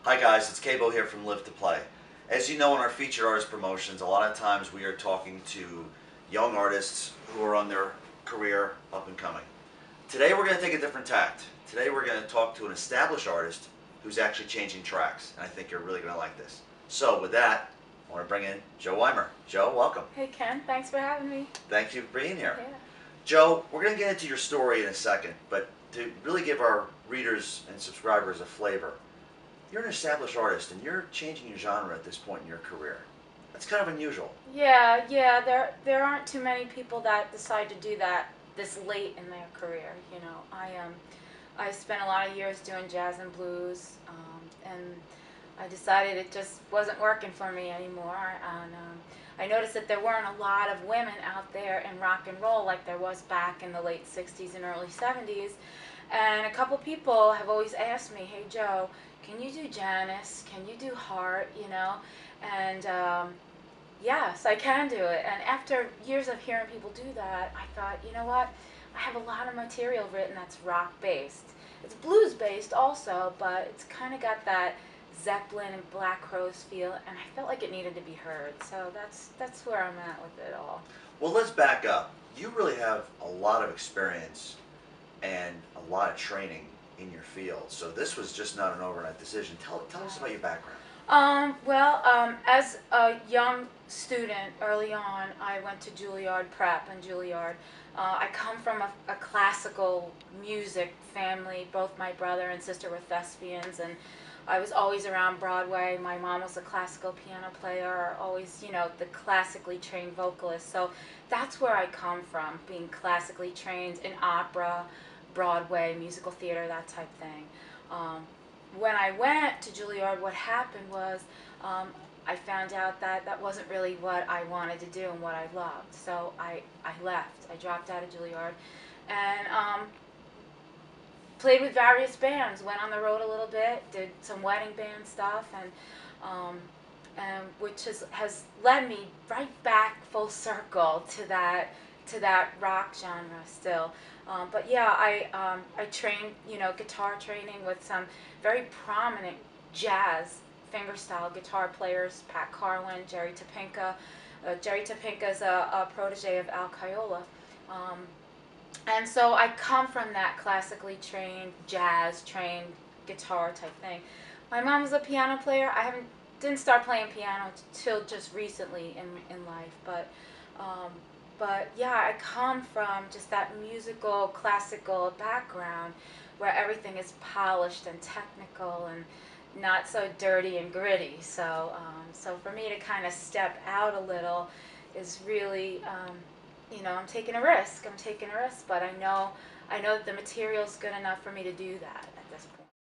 Hi guys, it's Cabo here from Live to Play. As you know, in our featured artist promotions, a lot of times we are talking to young artists who are on their career up and coming. Today we're going to take a different tact. Today we're going to talk to an established artist who's actually changing tracks, and I think you're really going to like this. So with that, I want to bring in Joe Wymer. Joe, welcome. Hey Ken, thanks for having me. Thank you for being here. Yeah. Joe, we're going to get into your story in a second, but to really give our readers and subscribers a flavor, you're an established artist and you're changing your genre at this point in your career. That's kind of unusual. Yeah. There aren't too many people that decide to do that this late in their career. You know, I spent a lot of years doing jazz and blues, and I decided it just wasn't working for me anymore. And I noticed that there weren't a lot of women out there in rock and roll like there was back in the late '60s and early '70s. And a couple people have always asked me, "Hey Joe, can you do Janice? Can you do Heart?" You know, and yes, I can do it. And after years of hearing people do that, I thought, you know what? I have a lot of material written that's rock based. It's blues based also, but it's kind of got that Zeppelin and Black Crowes feel, and I felt like it needed to be heard. So that's where I'm at with it all. Well, let's back up. You really have a lot of experience and a lot of training in your field. So this was just not an overnight decision. Tell us about your background. As a young student, early on, I went to Juilliard Prep in Juilliard. I come from a classical music family. Both my brother and sister were thespians, and I was always around Broadway. My mom was a classical piano player, always, you know, the classically trained vocalist. So that's where I come from, being classically trained in opera, Broadway, musical theater, that type thing. When I went to Juilliard, what happened was I found out that that wasn't really what I wanted to do and what I loved. So I left. I dropped out of Juilliard and played with various bands, went on the road a little bit, did some wedding band stuff, and which has led me right back full circle to that rock genre still. But yeah, I trained, you know, guitar training with some very prominent jazz fingerstyle guitar players, Pat Carlin, Jerry Topinka. Jerry Topinka is a protege of Al Caiola. And so I come from that classically trained, jazz trained guitar type thing. My mom was a piano player. Didn't start playing piano till just recently in life, but yeah, I come from just that musical, classical background where everything is polished and technical and not so dirty and gritty. So for me to kind of step out a little is really, you know, I'm taking a risk. I'm taking a risk, but I know that the material's good enough for me to do that at this point.